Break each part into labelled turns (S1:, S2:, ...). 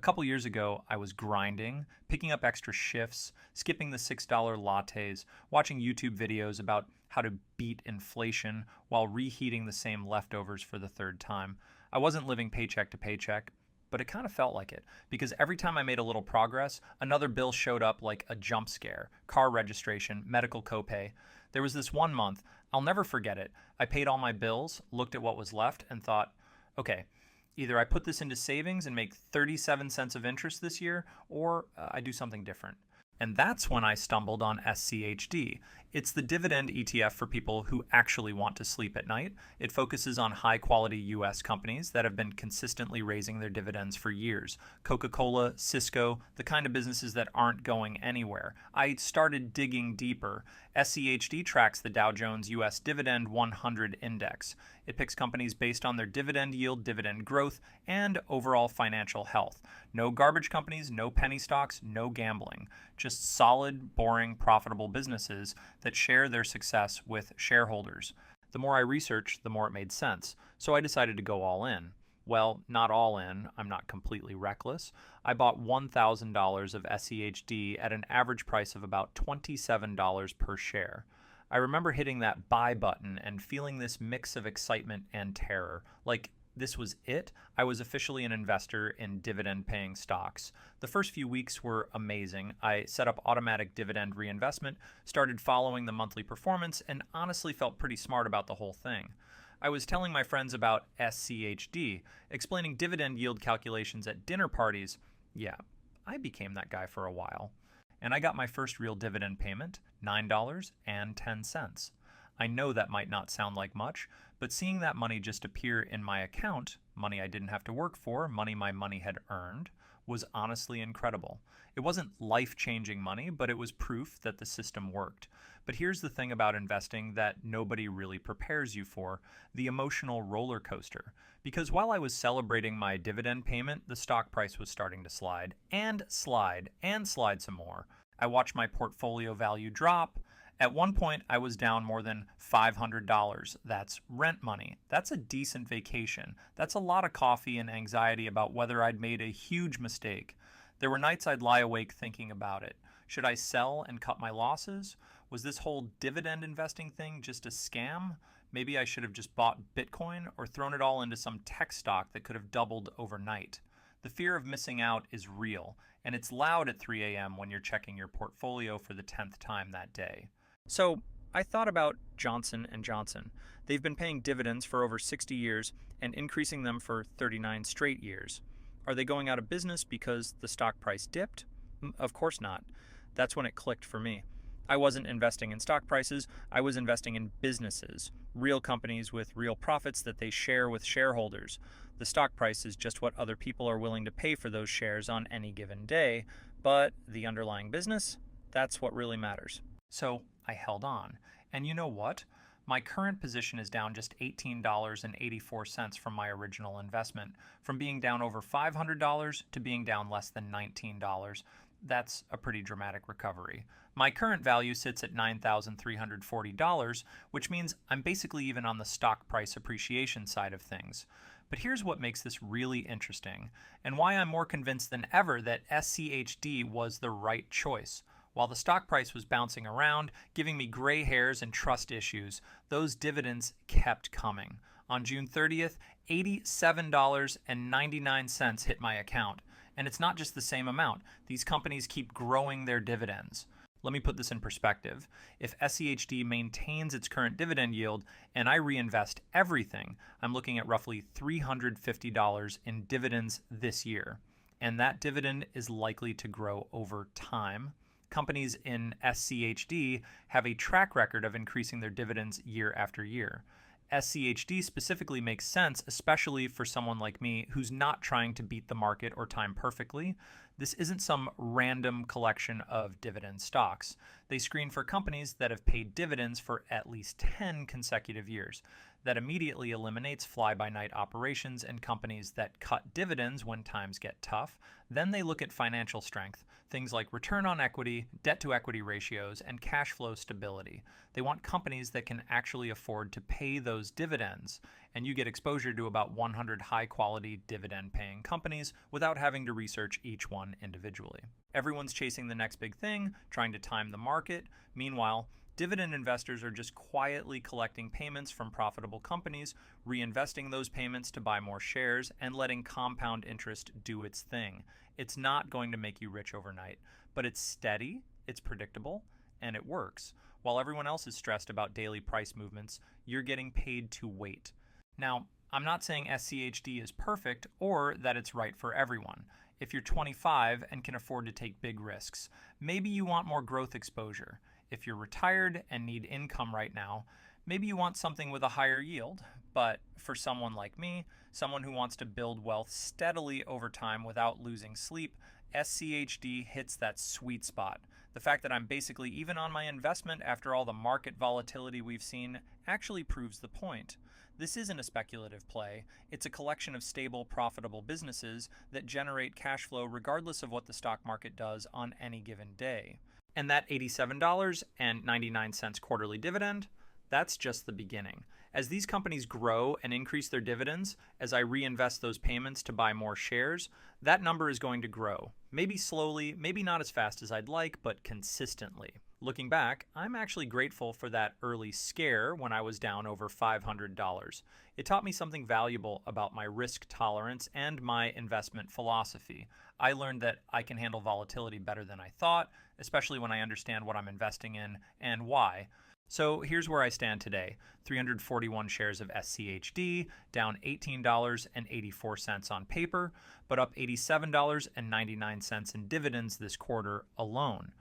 S1: couple years ago, I was grinding, picking up extra shifts, skipping the $6 lattes, watching YouTube videos about how to beat inflation while reheating the same leftovers for the third time. I wasn't living paycheck to paycheck, but it kind of felt like it, because every time I made a little progress, another bill showed up like a jump scare: car registration, medical copay. There was this one month, I'll never forget it. I paid all my bills, looked at what was left, and thought, okay, either I put this into savings and make 37 cents of interest this year, or I do something different. And that's when I stumbled on SCHD. It's the dividend ETF for people who actually want to sleep at night. It focuses on high-quality U.S. companies that have been consistently raising their dividends for years. Coca-Cola, Cisco, the kind of businesses that aren't going anywhere. I started digging deeper. SCHD tracks the Dow Jones U.S. Dividend 100 Index. It picks companies based on their dividend yield, dividend growth, and overall financial health. No garbage companies, no penny stocks, no gambling. Just solid, boring, profitable businesses that share their success with shareholders. The more I researched, the more it made sense. So I decided to go all in. Well, not all in. I'm not completely reckless. I bought $1,000 of SCHD at an average price of about $27 per share. I remember hitting that buy button and feeling this mix of excitement and terror. Like, this was it. I was officially an investor in dividend-paying stocks. The first few weeks were amazing. I set up automatic dividend reinvestment, started following the monthly performance, and honestly felt pretty smart about the whole thing. I was telling my friends about SCHD, explaining dividend yield calculations at dinner parties. Yeah, I became that guy for a while. And I got my first real dividend payment, $9.10. I know that might not sound like much, but seeing that money just appear in my account, money I didn't have to work for, money my money had earned, was honestly incredible. It wasn't life-changing money, but it was proof that the system worked. But here's the thing about investing that nobody really prepares you for: the emotional roller coaster. Because while I was celebrating my dividend payment, the stock price was starting to slide, and slide, and slide some more. I watched my portfolio value drop. At one point, I was down more than $500. That's rent money. That's a decent vacation. That's a lot of coffee and anxiety about whether I'd made a huge mistake. There were nights I'd lie awake thinking about it. Should I sell and cut my losses? Was this whole dividend investing thing just a scam? Maybe I should have just bought Bitcoin or thrown it all into some tech stock that could have doubled overnight. The fear of missing out is real, and it's loud at 3 a.m. when you're checking your portfolio for the 10th time that day. So I thought about Johnson & Johnson. They've been paying dividends for over 60 years and increasing them for 39 straight years. Are they going out of business because the stock price dipped? Of course not. That's when it clicked for me. I wasn't investing in stock prices, I was investing in businesses, real companies with real profits that they share with shareholders. The stock price is just what other people are willing to pay for those shares on any given day, but the underlying business, that's what really matters. So I held on. And you know what? My current position is down just $18.84 from my original investment, from being down over $500 to being down less than $19. That's a pretty dramatic recovery. My current value sits at $9,340, which means I'm basically even on the stock price appreciation side of things. But here's what makes this really interesting, and why I'm more convinced than ever that SCHD was the right choice. While the stock price was bouncing around, giving me gray hairs and trust issues, those dividends kept coming. On June 30th, $87.99 hit my account. And it's not just the same amount. These companies keep growing their dividends. Let me put this in perspective. If SCHD maintains its current dividend yield and I reinvest everything, I'm looking at roughly $350 in dividends this year. And that dividend is likely to grow over time. Companies in SCHD have a track record of increasing their dividends year after year. SCHD specifically makes sense, especially for someone like me who's not trying to beat the market or time perfectly. This isn't some random collection of dividend stocks. They screen for companies that have paid dividends for at least 10 consecutive years. that immediately eliminates fly-by-night operations and companies that cut dividends when times get tough. Then they look at financial strength, things like return on equity, debt-to-equity ratios, and cash flow stability. They want companies that can actually afford to pay those dividends, and you get exposure to about 100 high-quality dividend-paying companies without having to research each one individually. Everyone's chasing the next big thing, trying to time the market. Meanwhile, dividend investors are just quietly collecting payments from profitable companies, reinvesting those payments to buy more shares, and letting compound interest do its thing. It's not going to make you rich overnight, but it's steady, it's predictable, and it works. While everyone else is stressed about daily price movements, you're getting paid to wait. Now, I'm not saying SCHD is perfect or that it's right for everyone. If you're 25 and can afford to take big risks, maybe you want more growth exposure. If you're retired and need income right now, maybe you want something with a higher yield. But for someone like me, someone who wants to build wealth steadily over time without losing sleep, SCHD hits that sweet spot. The fact that I'm basically even on my investment after all the market volatility we've seen actually proves the point. This isn't a speculative play. It's a collection of stable, profitable businesses that generate cash flow regardless of what the stock market does on any given day. And that $87.99 quarterly dividend, that's just the beginning. As these companies grow and increase their dividends, as I reinvest those payments to buy more shares, that number is going to grow. Maybe slowly, maybe not as fast as I'd like, but consistently. Looking back, I'm actually grateful for that early scare when I was down over $500. It taught me something valuable about my risk tolerance and my investment philosophy. I learned that I can handle volatility better than I thought, especially when I understand what I'm investing in and why. So here's where I stand today. 341 shares of SCHD, down $18.84 on paper, but up $87.99 in dividends this quarter alone.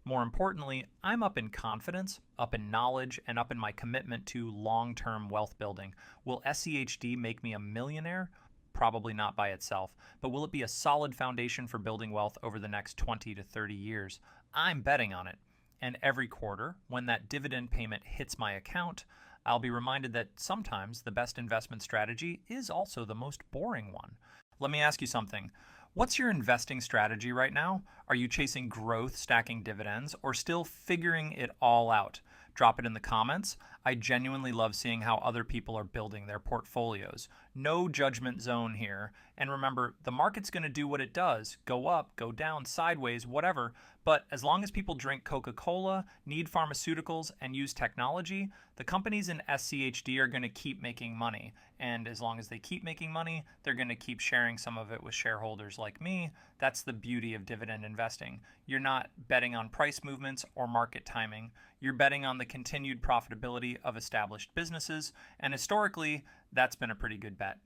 S1: More importantly, I'm up in confidence, up in knowledge, and up in my commitment to long-term wealth building. Will SCHD make me a millionaire? Probably not by itself, but will it be a solid foundation for building wealth over the next 20 to 30 years? I'm betting on it. And every quarter, when that dividend payment hits my account, I'll be reminded that sometimes the best investment strategy is also the most boring one. Let me ask you something. What's your investing strategy right now? Are you chasing growth, stacking dividends, or still figuring it all out? Drop it in the comments. I genuinely love seeing how other people are building their portfolios. No judgment zone here. And remember, the market's going to do what it does. Go up, go down, sideways, whatever. But as long as people drink Coca-Cola, need pharmaceuticals, and use technology, the companies in SCHD are going to keep making money. And as long as they keep making money, they're going to keep sharing some of it with shareholders like me. That's the beauty of dividend investing. You're not betting on price movements or market timing. You're betting on the continued profitability of established businesses. And historically, that's been a pretty good bet.